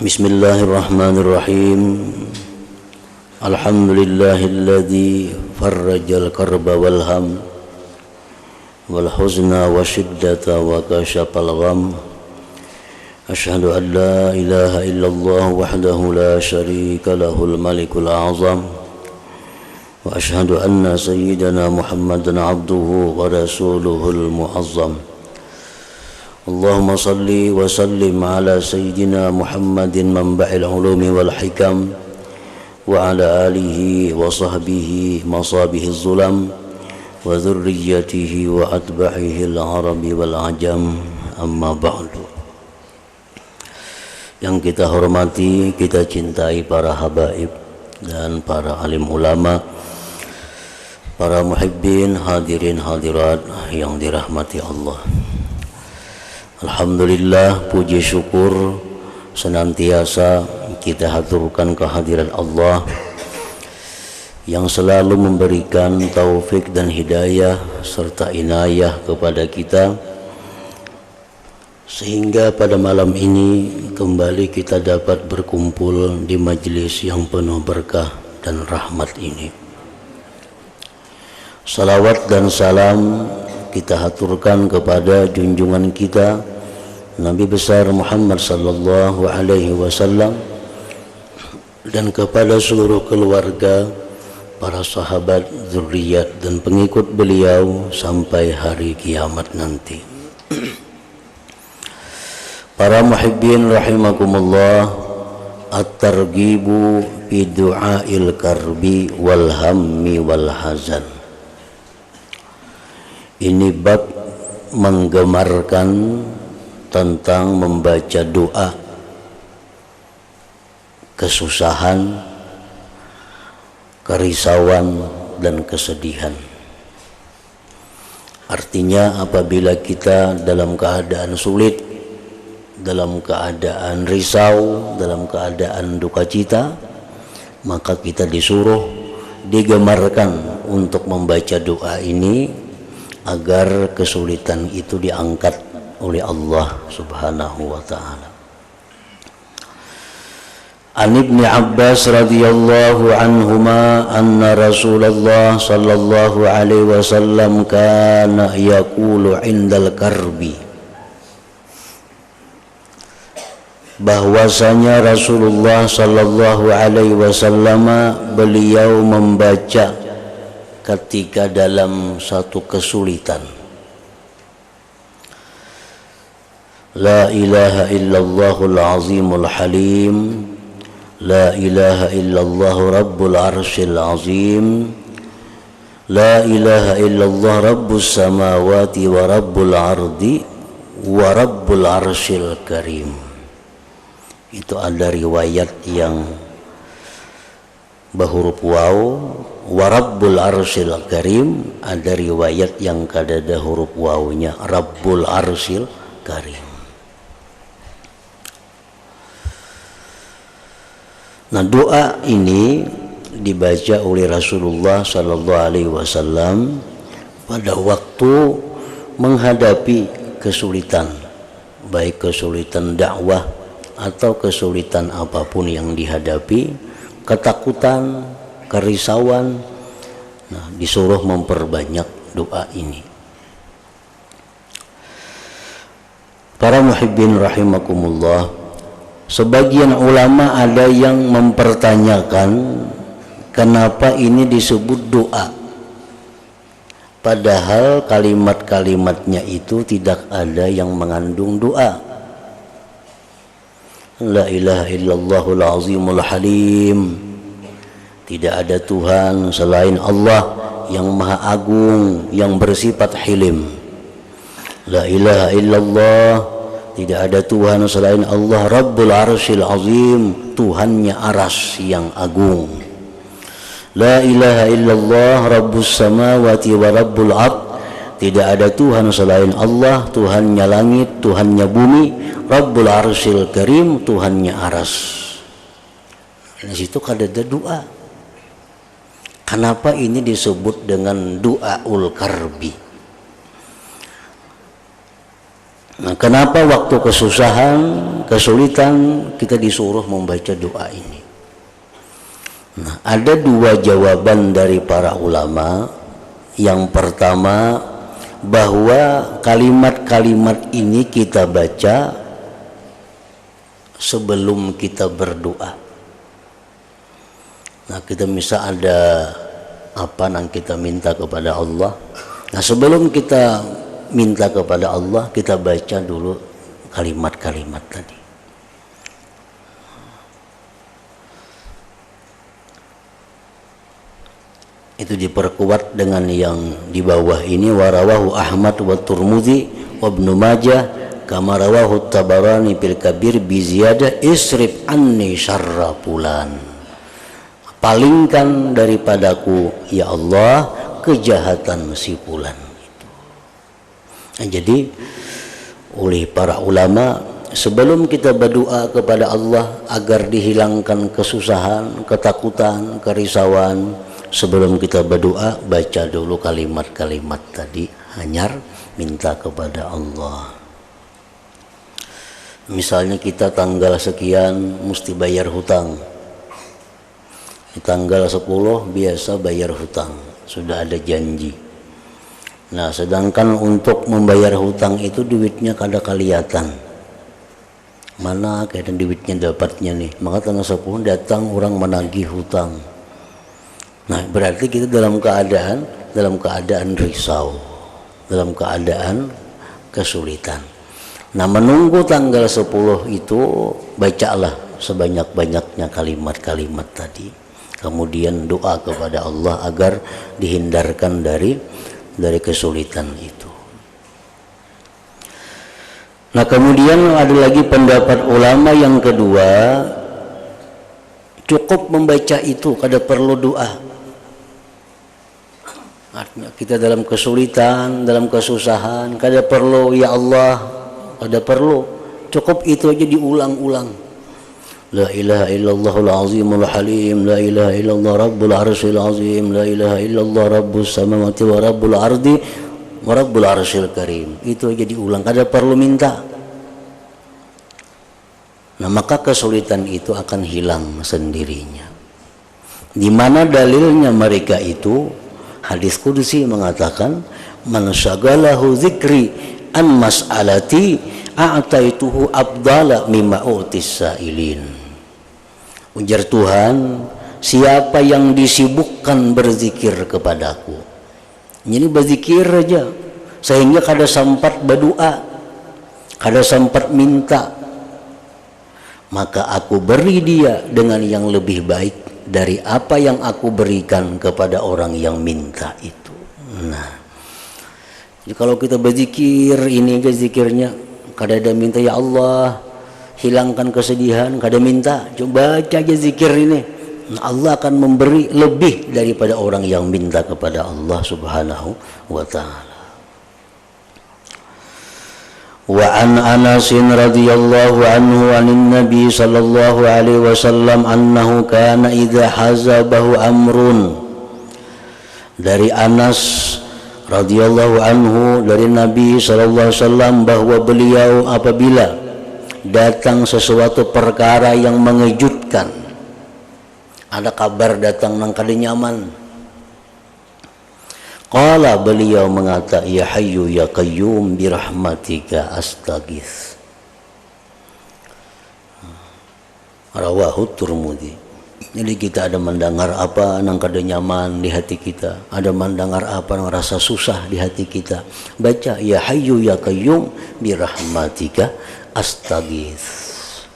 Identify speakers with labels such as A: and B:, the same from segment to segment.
A: Bismillahirrahmanirrahim. Alhamdulillahilladzi farrajal karba wal ham wal huzna wa syiddata wa kashafal gham. Asyhadu an la ilaha illallah wahdahu la syarika lahul malikul a'zam. Wa asyhadu anna sayyidana Muhammadan abduhu wa rasuluhul mu'azzam. Allahumma salli wa sallim ala sayyidina Muhammadin manba'il ulumi wal hikam wa ala alihi wa sahbihi masabihiz zulam wa dhurriyyatihi wa atba'ihi al-arabi wal ajam, amma ba'du. Yang kita hormati, kita cintai para habaib dan para alim ulama, para muhibbin, hadirin hadirat yang dirahmati Allah. Alhamdulillah, puji syukur senantiasa kita haturkan kehadiran Allah yang selalu memberikan taufik dan hidayah serta inayah kepada kita, sehingga pada malam ini kembali kita dapat berkumpul di majelis yang penuh berkah dan rahmat ini. Salawat dan salam kita haturkan kepada junjungan kita Nabi besar Muhammad sallallahu alaihi wasallam dan kepada seluruh keluarga, para sahabat, zuriat dan pengikut beliau sampai hari kiamat nanti. Para muhibbin rahimakumullah, at-targhibu fi du'ail karbi wal hammi wal hazan. Ini bab menggemarkan tentang membaca doa kesusahan, kerisauan dan kesedihan. Artinya apabila kita dalam keadaan sulit, dalam keadaan risau, dalam keadaan duka cita, maka kita disuruh, digemarkan untuk membaca doa ini agar kesulitan itu diangkat oleh Allah Subhanahu wa ta'ala. An Ibni Abbas radhiyallahu anhuma anna Rasulullah sallallahu alaihi wasallam kana yaqulu indal karbi, bahwasanya Rasulullah sallallahu alaihi wasallam beliau membaca ketika dalam satu kesulitan, la ilaha illallahul azimul halim, la ilaha illallah rabbul arsyil azim, la ilaha illallah rabbus samawati wa rabbul ardi wa rabbul arsyil karim. Itu ada riwayat yang berhuruf waw, wa rabbul arsyil karim, ada riwayat yang kadada huruf wawnya, rabbul arsyil karim. Nah, doa ini dibaca oleh Rasulullah sallallahu alaihi wasallam pada waktu menghadapi kesulitan, baik kesulitan dakwah atau kesulitan apapun yang dihadapi, ketakutan, kerisauan. Nah, disuruh memperbanyak doa ini. Para muhibbin rahimakumullah, sebagian ulama ada yang mempertanyakan kenapa ini disebut doa, padahal kalimat-kalimatnya itu tidak ada yang mengandung doa. La ilaha illallahul azimul halim, tidak ada Tuhan selain Allah yang maha agung, yang bersifat hilim. La ilaha illallah, tidak ada Tuhan selain Allah, rabbul arsyil azim, Tuhannya aras yang agung. La ilaha illallah rabbus samawati wa rabbul ard, tidak ada Tuhan selain Allah, Tuhannya langit, Tuhannya bumi, rabbul arsyil karim, Tuhannya aras. Di situ ada doa. Kenapa ini disebut dengan doaul karbi? Nah, kenapa waktu kesusahan, kesulitan kita disuruh membaca doa ini? Nah, ada dua jawaban dari para ulama. Yang pertama, bahwa kalimat-kalimat ini kita baca sebelum kita berdoa. Nah, kita misal ada apa yang kita minta kepada Allah. Nah, sebelum kita minta kepada Allah, kita baca dulu kalimat-kalimat tadi. Itu diperkuat dengan yang di bawah ini, warawahu Ahmad wa Turmudzi wa Ibnu Majah kama rawahu Tabarani fil Kabir bi ziyadah isrif anni syarra fulan. Palingkan daripadaku ya Allah kejahatan si fulan. Nah, jadi oleh para ulama, sebelum kita berdoa kepada Allah agar dihilangkan kesusahan, ketakutan, kerisauan, sebelum kita berdoa baca dulu kalimat-kalimat tadi, hanyar minta kepada Allah. Misalnya kita tanggal sekian mesti bayar hutang, di tanggal 10 biasa bayar hutang, sudah ada janji. Nah, sedangkan untuk membayar hutang itu duitnya kada kelihatan. Mana kadang duitnya dapatnya nih. Maka tanggal 10 datang orang menagih hutang. Nah, berarti kita dalam keadaan risau, dalam keadaan kesulitan. Nah, menunggu tanggal 10 itu bacalah sebanyak-banyaknya kalimat-kalimat tadi. Kemudian doa kepada Allah agar dihindarkan dari kesulitan itu. Nah, kemudian ada lagi pendapat ulama yang kedua, cukup membaca itu, kada perlu doa. Artinya kita dalam kesulitan, dalam kesusahan, kada perlu ya Allah, kada perlu, cukup itu aja diulang-ulang. La ilaha illallahul azimul halim, la ilaha illallah rabbul arsyil azim, la ilaha illallah rabbus samawati wa rabbul ardi wa rabbul arsyil karim. Itu aja diulang, kada perlu minta. Nah, maka kesulitan itu akan hilang sendirinya. Di mana dalilnya mereka itu? Hadis qudsi mengatakan, man syagalahu dzikri an mas'alati a'taituhu abdala mimma utis sa'ilin. Ujar Tuhan, siapa yang disibukkan berzikir kepadaku, jadi berzikir aja sehingga kada sempat berdoa, kada sempat minta, maka aku beri dia dengan yang lebih baik dari apa yang aku berikan kepada orang yang minta itu. Nah, jadi kalau kita berzikir, ini aja zikirnya, kada ada minta ya Allah hilangkan kesedihan, kada minta, coba baca aja zikir ini, nah, Allah akan memberi lebih daripada orang yang minta kepada Allah Subhanahu wa ta'ala. Wa an Anas radhiyallahu anhu anin Nabi sallallahu alaihi wasallam annahu kana idza hazabahu amrun. Dari Anas radhiyallahu anhu dari Nabi sallallahu alaihi wasallam bahwa beliau apabila datang sesuatu perkara yang mengejutkan, ada kabar datang nang kada nyaman, qala beliau mengata ya hayyu ya qayyum birahmatika astaghits. Rawahu Turmudzi. Jadi kita ada mendengar apa nang kada nyaman di hati kita, ada mendengar apa nang rasa susah di hati kita, baca ya hayyu ya qayyum birahmatika astaghits,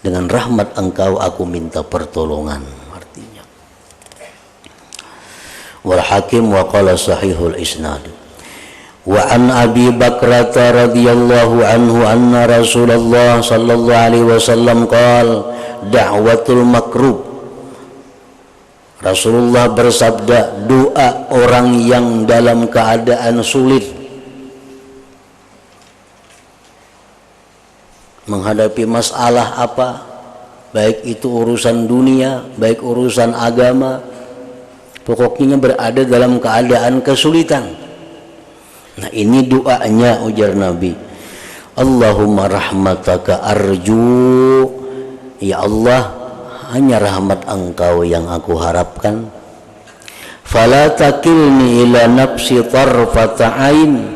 A: dengan rahmat engkau aku minta pertolongan, artinya. Wal Hakim wa qala sahihul isnad. Wa an Abi Bakrah radhiyallahu anhu anna Rasulullah sallallahu alaihi wasallam qala da'watul makrub. Rasulullah bersabda, doa orang yang dalam keadaan sulit, menghadapi masalah apa, baik itu urusan dunia, baik urusan agama, pokoknya berada dalam keadaan kesulitan. Nah, ini doanya ujar Nabi, Allahumma rahmataka arju, ya Allah hanya rahmat engkau yang aku harapkan. Fala takilni ila nafsi tarfata ain,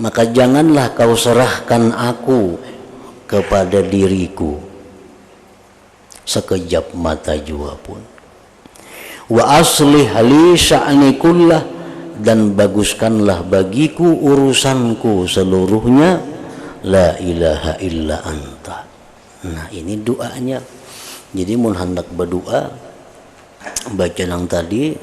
A: maka janganlah kau serahkan aku kepada diriku sekejap mata jua pun. Wa aslih li sya'ni kullah, dan baguskanlah bagiku urusanku seluruhnya. La ilaha illa anta. Nah ini doanya. Jadi mun hendak berdoa baca yang tadi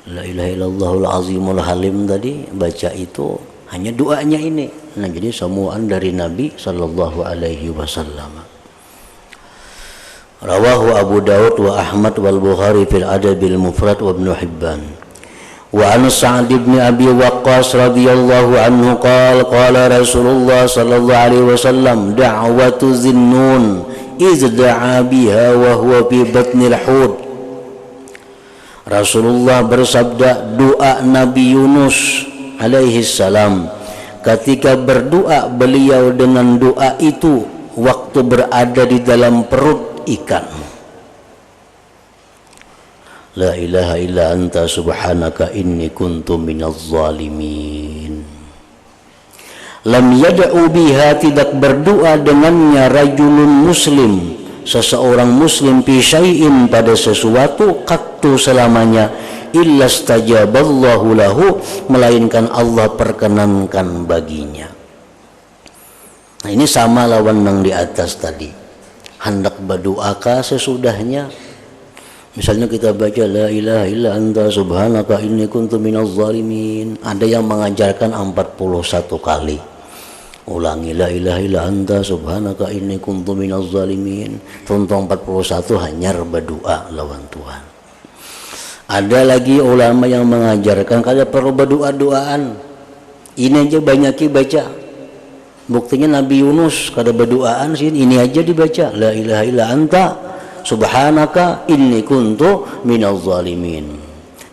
A: la ilaha illallahul azimul halim tadi, baca itu hanya doanya ini. Nah jadi samuan dari Nabi sallallahu alaihi wasallam. Rawahu Abu Daud wa Ahmad wal Bukhari fil Adabil Mufrad wa Ibnu Hibban. Wa an Sa'd bin Abi Waqqas radhiyallahu anhu qala Rasulullah sallallahu alaihi wasallam da'watu Zinnun iz da'a biha wa huwa fi batnil hud. Rasulullah bersabda, doa Nabi Yunus alaihi salam ketika berdoa beliau dengan doa itu waktu berada di dalam perut ikan. La ilaha illa anta subhanaka inni kuntu minaz zalimin. Lam yad'u biha, tidak berdoa dengannya rajulun muslim, seseorang muslim, fi syai'in, pada sesuatu, qattu, selamanya, illa stajaballahu lahu, melainkan Allah perkenankan baginya. Nah ini sama lawan yang di atas tadi. Hendak berdoakah sesudahnya? Misalnya kita baca la ilaha illa anta subhanaka inni kuntu minaz zalimin, ada yang mengajarkan 41 kali. Ulangi la ilaha illa anta subhanaka inni kuntu minaz zalimin. Tuntong 41 hanya berdoa lawan Tuhan. Ada lagi ulama yang mengajarkan kada perlu berdoa-doaan. Ini aja banyak baca. Buktinya Nabi Yunus kada berdoaan sih, ini aja dibaca la ilaha illa anta subhanaka inni kuntu minaz zalimin.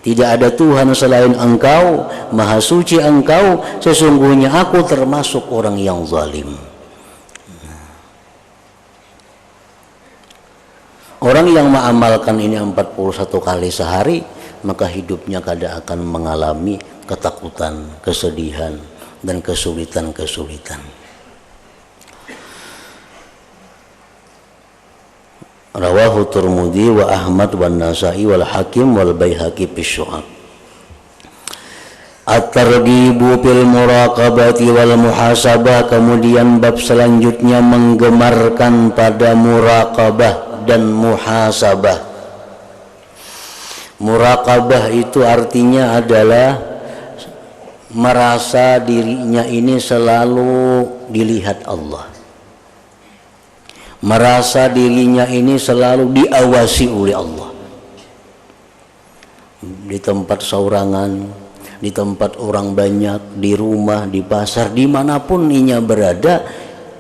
A: Tidak ada Tuhan selain engkau, maha suci engkau, sesungguhnya aku termasuk orang yang zalim. Orang yang mengamalkan ini 41 kali sehari, maka hidupnya kada akan mengalami ketakutan, kesedihan, dan kesulitan-kesulitan. Rawahu Tirmidzi wa Ahmad wa Nasa'i wal Hakim wal Baihaqi fi Syu'ab. At-targhibu fil muraqabati wal muhasabah, kemudian bab selanjutnya menggemarkan pada muraqabah dan muhasabah. Muraqabah itu artinya adalah merasa dirinya ini selalu dilihat Allah, merasa dirinya ini selalu diawasi oleh Allah. Di tempat saurangan, di tempat orang banyak, di rumah, di pasar, dimanapun inya berada,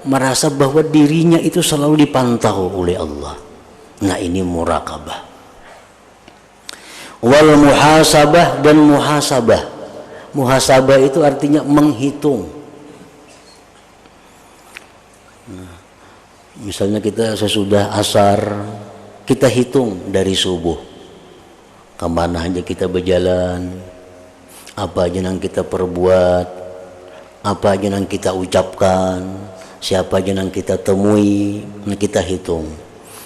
A: merasa bahwa dirinya itu selalu dipantau oleh Allah. Nah ini muraqabah. Wal muhasabah dan muhasabah. Muhasabah itu artinya menghitung. Misalnya kita sesudah asar, kita hitung dari subuh, kemana aja kita berjalan, apa aja yang kita perbuat, apa aja yang kita ucapkan, siapa aja yang kita temui, kita hitung.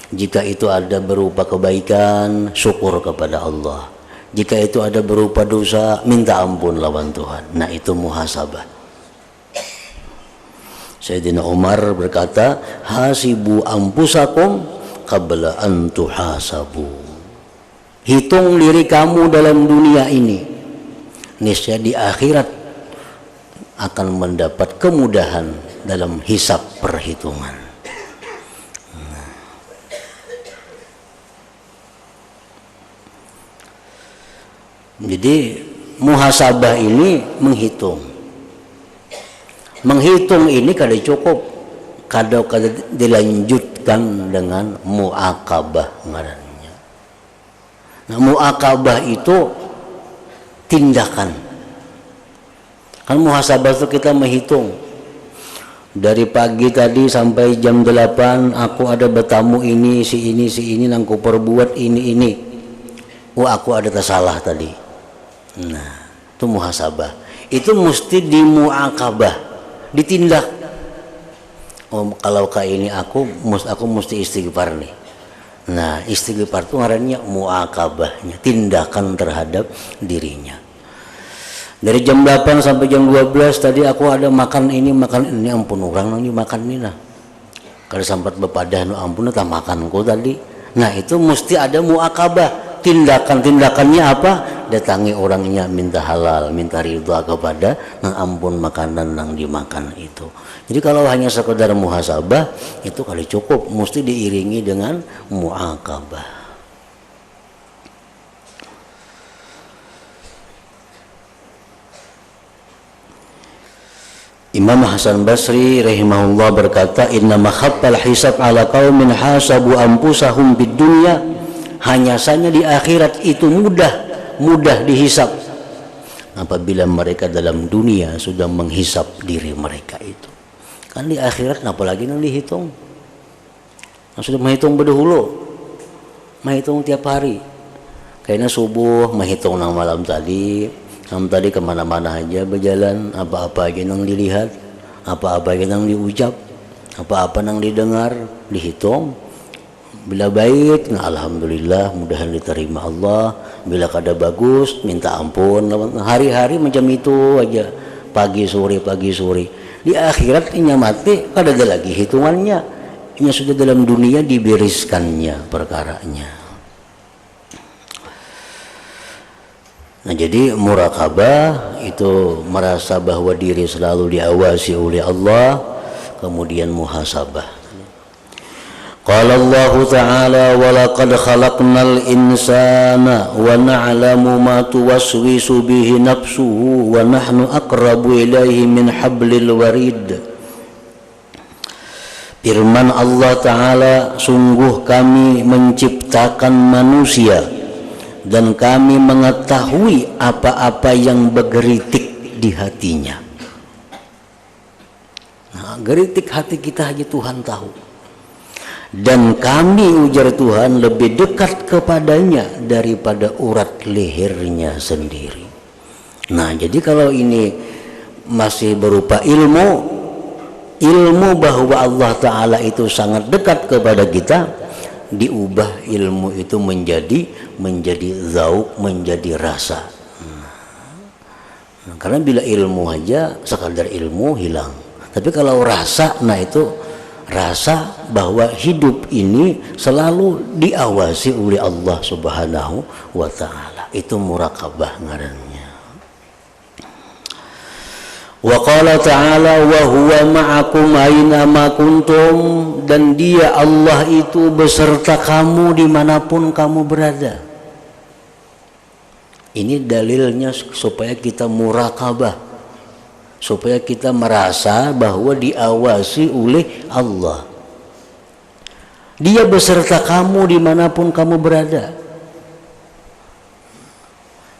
A: Jika itu ada berupa kebaikan, syukur kepada Allah. Jika itu ada berupa dosa, minta ampun lawan Tuhan. Nah itu muhasabah. Sayyidina Umar berkata, hasibu ampusakum qabla an tuhasabu. Hitung diri kamu dalam dunia ini, niscaya di akhirat akan mendapat kemudahan dalam hisab perhitungan. Jadi muhasabah ini menghitung. Menghitung ini kada cukup, kada dilanjutkan dengan muakabah ngarannya. Nah, muakabah itu tindakan. Kan muhasabah itu kita menghitung. Dari pagi tadi sampai jam 8 aku ada bertamu ini si ini nang ku perbuat ini. Oh aku ada tersalah tadi. Nah, itu muhasabah. Itu mesti dimuakabah, ditindak. Oh kalau kayak ini aku mesti istighfar nih. Nah, istighfar itu ngarannya muakabahnya, tindakan terhadap dirinya. Dari jam 8 sampai jam 12 tadi aku ada makan ini ampun orang nang makan ini nah. Kalau sampai bepadah nu ampun tak makanku tadi. Nah, itu mesti ada muakabah. Tindakannya apa? Datangi orangnya minta halal, minta ridha kepada nang ampun makanan nang dimakan itu. Jadi kalau hanya sekedar muhasabah itu kali cukup, mesti diiringi dengan muakabah. Imam Hasan Basri rahimahullah berkata, inna makhaffal hisab ala qaumin hasabu anfusahum bid dunya, hanya saja di akhirat itu mudah dihisab apabila mereka dalam dunia sudah menghisab diri mereka itu. Kan di akhirat apalagi nang dihitung. Nah, sudah menghitung berdahulu, menghitung tiap hari. Kayaknya subuh menghitung nang malam tadi. Tadi kemana-mana aja berjalan, apa-apa aja yang dilihat, apa-apa aja yang diucap, apa-apa yang didengar, dihitung. Bila baik, nah alhamdulillah, mudahan diterima Allah. Bila kada bagus, minta ampun. Hari-hari macam itu aja, pagi sore. Di akhirat ini mati, kada ada lagi hitungannya. Ini sudah dalam dunia dibereskannya perkaranya. Nah, jadi murakabah itu merasa bahwa diri selalu diawasi oleh Allah, kemudian muhasabah. Qala Allah Ta'ala wa laqad khalaqnal insana wa na'lamu ma tuwaswisu bihi nafsuhu wa nahnu aqrabu ilaihi min hablil warid. Firman Allah Ta'ala, sungguh kami menciptakan manusia dan kami mengetahui apa-apa yang bergeritik di hatinya. Nah, geritik hati kita hanya Tuhan tahu. Dan kami, ujar Tuhan, lebih dekat kepadanya daripada urat lehernya sendiri. Nah, jadi kalau ini masih berupa ilmu bahwa Allah Ta'ala itu sangat dekat kepada kita, diubah ilmu itu menjadi zauk, menjadi rasa. Nah, karena bila ilmu aja sekadar ilmu hilang, tapi kalau rasa, nah itu rasa bahwa hidup ini selalu diawasi oleh Allah Subhanahu wa Ta'ala. Itu murakabah ngarannya. Wa qala ta'ala wa huwa ma'akum aina ma kuntum, dan dia Allah itu beserta kamu dimanapun kamu berada. Ini dalilnya supaya kita murakabah, supaya kita merasa bahwa diawasi oleh Allah. Dia beserta kamu dimanapun kamu berada.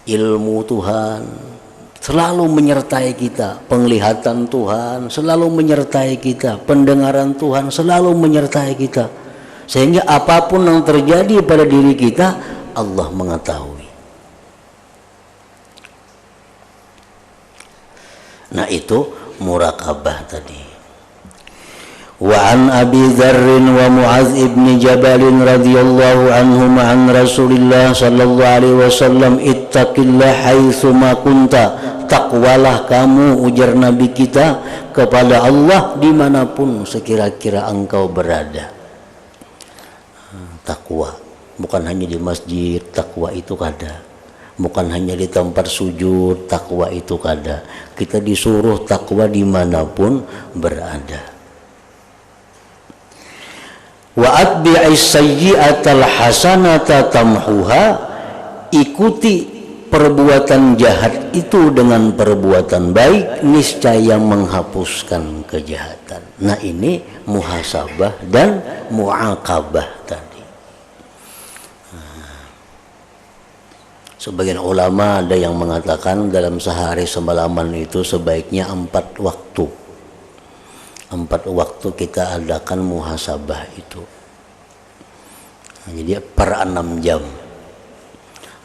A: Ilmu Tuhan selalu menyertai kita, penglihatan Tuhan selalu menyertai kita, pendengaran Tuhan selalu menyertai kita, sehingga apapun yang terjadi pada diri kita Allah mengetahui. Nah, itu murakabah tadi. Wa an Abi Dzarr wa Mu'adz ibn Jabal radhiyallahu anhum an Rasulillah sallallahu alaihi wasallam, ittaqillah haitsu ma kunta, takwalah kamu, ujar Nabi kita, kepada Allah dimanapun sekira-kira engkau berada. Takwa bukan hanya di masjid, takwa itu kada. Bukan hanya di tempat sujud, takwa itu kada. Kita disuruh takwa dimanapun berada. Wa atbi'is sayyi'atal hasanata tamhuha, ikuti perbuatan jahat itu dengan perbuatan baik, niscaya menghapuskan kejahatan. Nah, ini muhasabah dan mu'aqabah tadi. Sebagian ulama ada yang mengatakan dalam sehari semalaman itu sebaiknya 4 waktu. 4 waktu kita adakan muhasabah itu. Nah, jadi per 6 jam.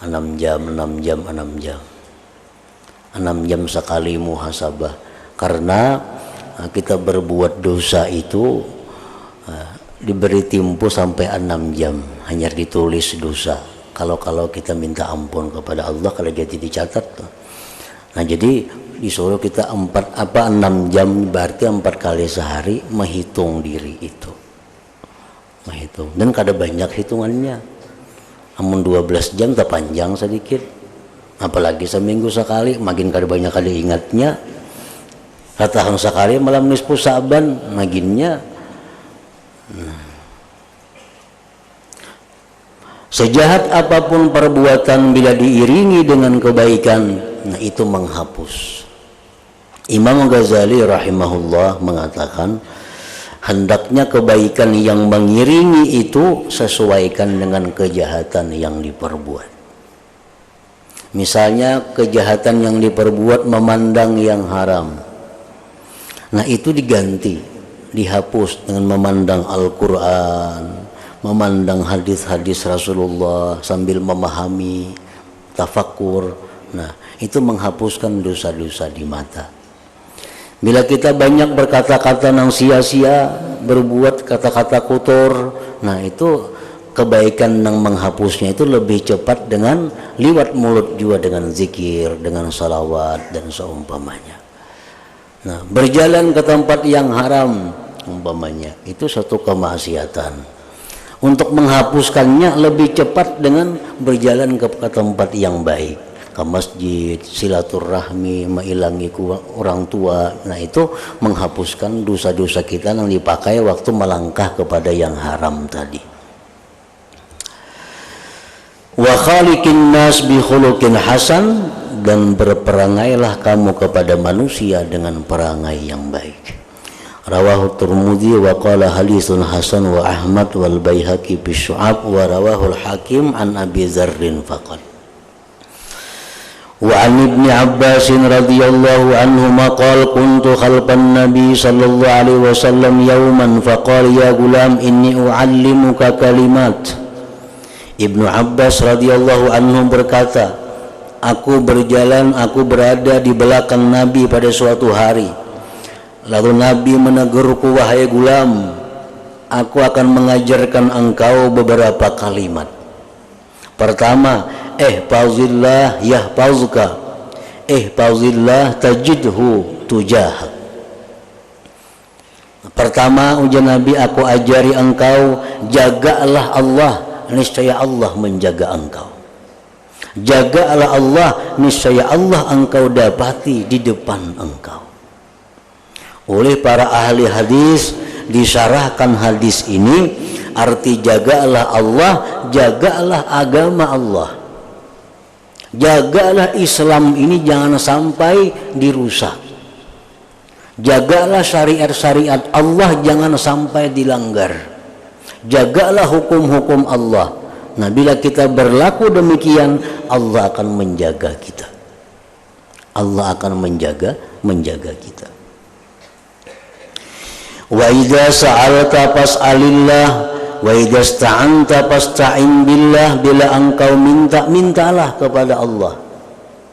A: 6 jam, 6 jam, 6 jam. 6 jam sekali muhasabah. Karena kita berbuat dosa itu diberi tempo sampai 6 jam. Hanya ditulis dosa. Kalau kita minta ampun kepada Allah, kalau jadi dicatat. Nah jadi disuruh kita 6 jam, berarti 4 kali sehari menghitung diri itu. Menghitung. Dan kada banyak hitungannya. Namun 12 jam tak panjang sedikit. Apalagi seminggu sekali, makin kada banyak kada ingatnya. Ratahang sekali malam nisfu Sa'ban, maginnya. Sejahat apapun perbuatan bila diiringi dengan kebaikan, nah itu menghapus. Imam Ghazali rahimahullah mengatakan, hendaknya kebaikan yang mengiringi itu sesuaikan dengan kejahatan yang diperbuat. Misalnya kejahatan yang diperbuat memandang yang haram. Nah itu diganti, dihapus dengan memandang Al-Quran, memandang hadis-hadis Rasulullah sambil memahami, tafakkur. Nah itu menghapuskan dosa-dosa di mata. Bila kita banyak berkata-kata yang sia-sia, berbuat kata-kata kotor, nah itu kebaikan yang menghapusnya itu lebih cepat dengan liwat mulut juga, dengan zikir, dengan salawat dan seumpamanya. Nah berjalan ke tempat yang haram umpamanya itu satu kemaksiatan. Untuk menghapuskannya lebih cepat dengan berjalan ke tempat yang baik, ke masjid, silaturahmi, mengilangi orang tua. Nah itu menghapuskan dosa-dosa kita yang dipakai waktu melangkah kepada yang haram tadi. Wa khaliqin nas bi khuluqin hasan, dan berperangailah kamu kepada manusia dengan perangai yang baik. Rawahu Tirmidzi wa qala haditsun hasan wa Ahmad wal Baihaqi fi Syu'ab wa rawahu al-Hakim an Abi Dzarrin faqad. Wa an Ibnu Abbas radhiyallahu anhuma qala kuntu khalfan Nabi sallallahu alaihi wasallam yawman faqala ya gulam inni u'allimuka kalimat. Ibnu Abbas radhiyallahu anhu berkata, aku berada di belakang Nabi pada suatu hari. Lalu Nabi menegurku, wahai gulam, aku akan mengajarkan engkau beberapa kalimat. Pertama, ihfazillah yahfazka, ihfazillah tajidhu tujahak. Pertama ujar Nabi, aku ajari engkau, jagalah Allah, niscaya Allah menjaga engkau. Jagalah Allah, niscaya Allah engkau dapati di depan engkau. Oleh para ahli hadis disyarahkan hadis ini, arti jagalah Allah, jagalah agama Allah, jagalah Islam ini jangan sampai dirusak, jagalah syariat-syariat Allah jangan sampai dilanggar, jagalah hukum-hukum Allah. Nah bila kita berlaku demikian, Allah akan menjaga kita, Allah akan menjaga kita. Wa idza sa'alta fas'alillah wa idza ista'anta fasta'in billah. Bila engkau mintalah kepada Allah.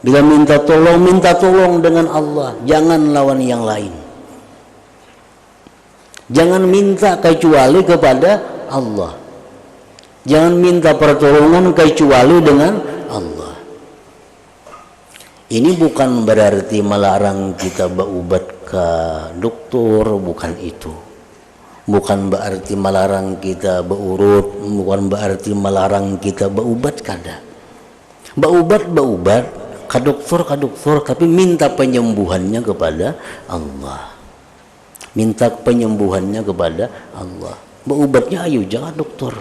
A: Bila minta tolong dengan Allah, jangan lawan yang lain. Jangan minta kecuali kepada Allah. Jangan minta pertolongan kecuali dengan Allah. Ini bukan berarti melarang kita berobat ke dokter, bukan itu. Bukan berarti melarang kita berurut, bukan berarti melarang kita berobat kada. Berobat ke dokter, tapi minta penyembuhannya kepada Allah. Minta penyembuhannya kepada Allah. Berobatnya ayo jangan dokter.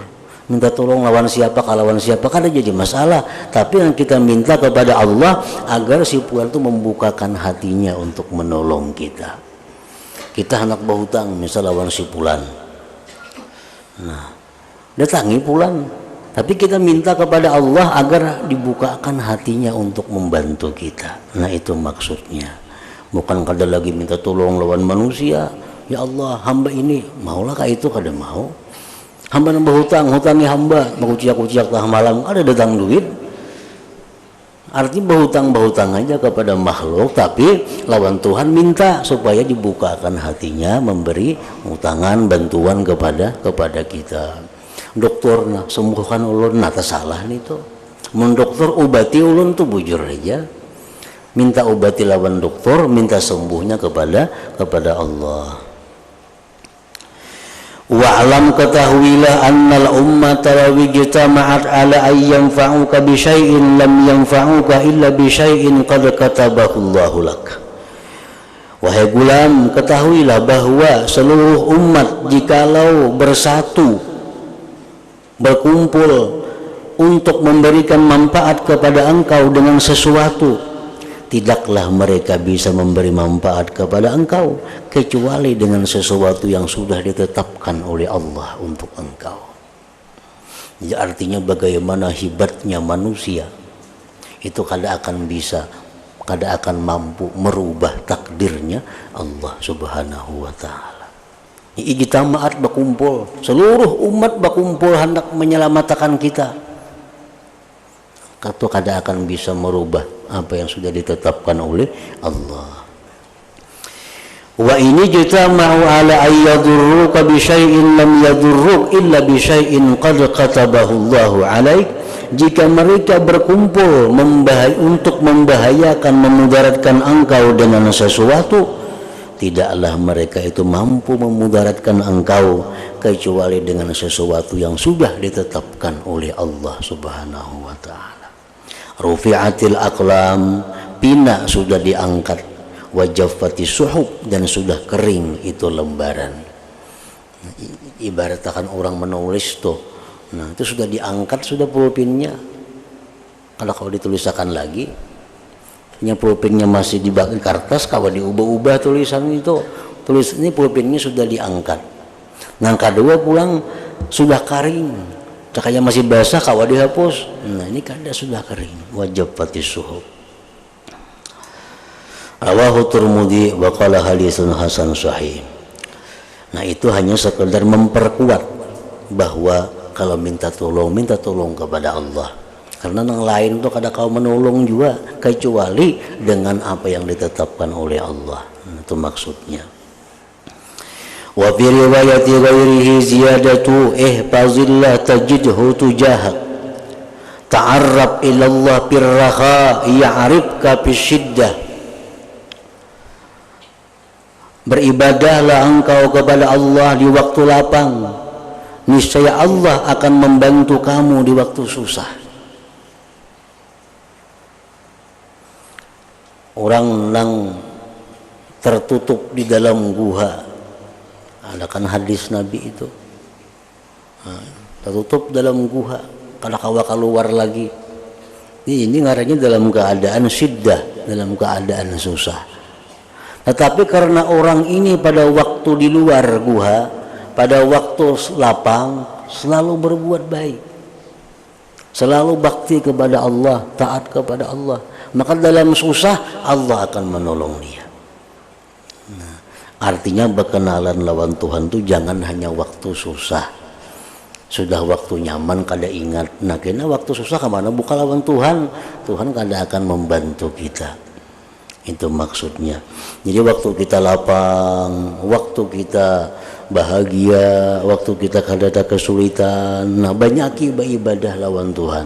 A: Minta tolong lawan siapa kan jadi masalah, tapi yang kita minta kepada Allah agar si puan itu membukakan hatinya untuk menolong kita. Kita anak berhutang misal lawan si pulan, nah datangi pulan, tapi kita minta kepada Allah agar dibukakan hatinya untuk membantu kita. Nah itu maksudnya, bukan kada lagi minta tolong lawan manusia, Ya Allah, hamba ini maulah kah itu kada mau. Hamba nambah hutangi hamba, kuciak-kuciak tengah malam ada datang duit. Artinya berhutang aja kepada makhluk, tapi lawan Tuhan minta supaya dibukakan hatinya memberi utangan bantuan kepada kita. Dokter nah sembuhkan ulun, nata salah nih tuh. Mendokter obati ulun tuh bujur aja. Minta obati lawan dokter, minta sembuhnya kepada Allah. Wa'lam ketahuilah annal ummata law ijtama'at ala ay yanfa'uka bi syai'in lam yanfa'uka illa bi syai'in qad katabahu Allahu lak. Wahai gulam, ketahuilah bahwa seluruh umat jikalau bersatu berkumpul untuk memberikan manfaat kepada engkau dengan sesuatu, tidaklah mereka bisa memberi manfaat kepada engkau kecuali dengan sesuatu yang sudah ditetapkan oleh Allah untuk engkau. Jadi artinya bagaimana hebatnya manusia itu kada akan mampu merubah takdirnya Allah Subhanahu wa taala. Ijtima'at berkumpul, seluruh umat berkumpul hendak menyelamatkan kita. Atau kada akan bisa merubah apa yang sudah ditetapkan oleh Allah. Wa ini jitama'u ala ayyadurruka bi syai'in lam yadurruk illa bi syai'in qad katabahu Allahu 'alaik. Jika mereka berkumpul untuk membahayakan, memudaratkan engkau dengan sesuatu, tidaklah mereka itu mampu memudaratkan engkau kecuali dengan sesuatu yang sudah ditetapkan oleh Allah Subhanahu wa taala. Rufi'atil aqlam, pina sudah diangkat, wajaffati suhub, dan sudah kering itu lembaran. Ibaratkan orang menulis tuh, nah itu sudah diangkat sudah pulpennya. Kalau ditulisakan lagi, pulpennya masih dibagi kertas, kalau diubah-ubah tulisan itu, ini pulpennya sudah diangkat. Yang kedua pulang sudah kering. Cakanya masih basah kawa dihapus. Nah ini kada sudah kering. Wajib pati suhub. Rawahu Tirmidzi wa qala haditsun hasan sahih. Nah itu hanya sekedar memperkuat bahwa kalau minta tolong kepada Allah. Karena yang lain tuh kada kau menolong juga kecuali dengan apa yang ditetapkan oleh Allah. Itu maksudnya. Wa fi riwayati ghairihi ziyadatu ihfazillah tajidhu tujahak, ta'arrab ilallah birraha ya'rifka bisyiddah. Beribadahlah engkau kepada Allah di waktu lapang, niscaya Allah akan membantu kamu di waktu susah. Orang nang tertutup di dalam guha, ada kan hadis Nabi itu, tertutup dalam guha, kalau kawa keluar lagi. Ini ngarannya dalam keadaan syiddah, dalam keadaan susah. Tetapi karena orang ini pada waktu di luar guha, pada waktu lapang, selalu berbuat baik, selalu bakti kepada Allah, taat kepada Allah, maka dalam susah Allah akan menolong dia. Artinya berkenalan lawan Tuhan itu jangan hanya waktu susah. Sudah waktu nyaman kada ingat. Nah kena waktu susah kemana buka lawan Tuhan. Tuhan kada akan membantu kita. Itu maksudnya. Jadi waktu kita lapang, waktu kita bahagia, waktu kita kada ada kesulitan, nah banyak ibadah lawan Tuhan.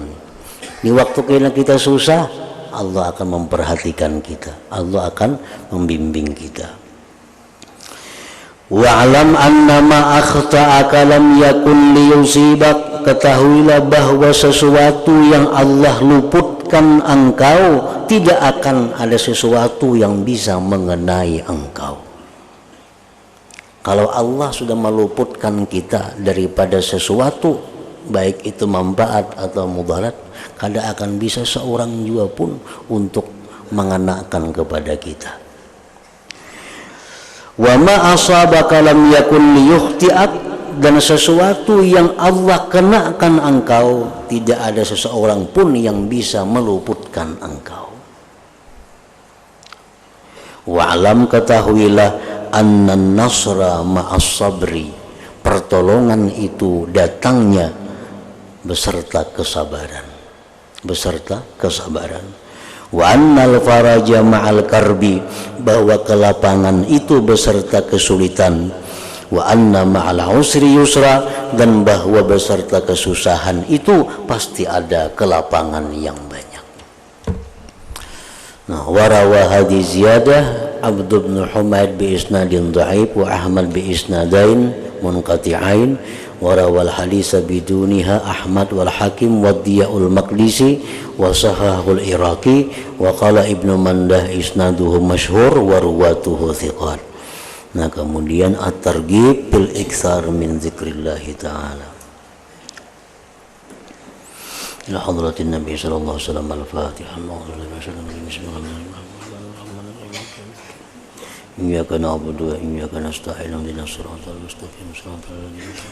A: Di waktu kita susah, Allah akan memperhatikan kita. Allah akan membimbing kita. Wa'lam annama akhta'aka lam yakun liyusibak, ketahuilah bahwa sesuatu yang Allah luputkan engkau tidak akan ada sesuatu yang bisa mengenai engkau. Kalau Allah sudah meluputkan kita daripada sesuatu, baik itu manfaat atau mudarat, kada akan bisa seorang juga pun untuk mengenakan kepada kita. Wa ma asabaka lam yakun liyukhti'ak, dan sesuatu yang Allah kenakan engkau tidak ada seseorang pun yang bisa meluputkan engkau. Wa'lam, ketahuilah annan nasra ma'as sabri, pertolongan itu datangnya beserta kesabaran, wa annal faraja ma'al karbi, bahwa kelapangan itu beserta kesulitan, wa anna ma'al usri yusra, dan bahwa beserta kesusahan itu pasti ada kelapangan yang banyak. Nah, warawa hadis ziyadah Abd bin Humaid bi isnadin dhaif wa Ahmad bi isnadain munqati'ain, warawal hadisa biduniha Ahmad wal Hakim wa Diya'ul Maqdisi wa sahahul Iraqi wa qala Ibnu Mandah isnaduhu masyhur wa ruwatuhu thiqat. Nah, kemudian at-targhib bil iktsar min zikrillah ta'ala. Ila hadratin Nabi sallallahu alaihi wasallam al-Fatihah. Iyyaka na'budu wa iyyaka nasta'in ihdinas siratal mustaqim siratal ladzina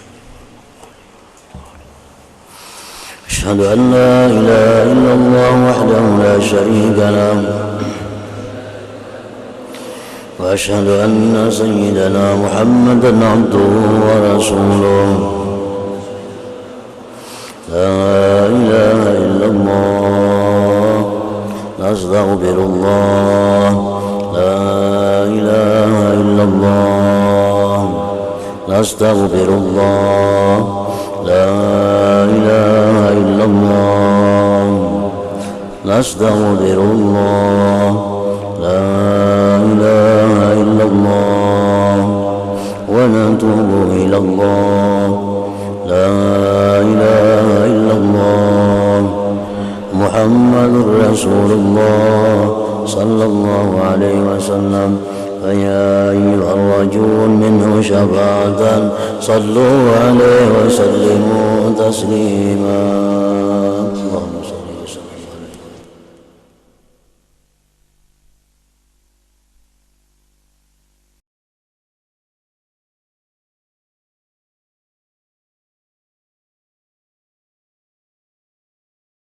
A: Asyhadu an la ilaha illallah wahdahu la syarika lah wa asyhadu anna sayyidana Muhammadan abduhu wa rasuluh. La ilaha illallah nastaghfirullah. La ilaha illallah nastaghfirullah. La ilaha illallah nastaghfirullah. La ilaha illallah wa natubu ilallah. La ilaha illallah Muhammadur Rasulullah sallallahu alaihi wasallam. فيا أيها الرجل منه شفاعة صلوا عليه وسلموا تسليما.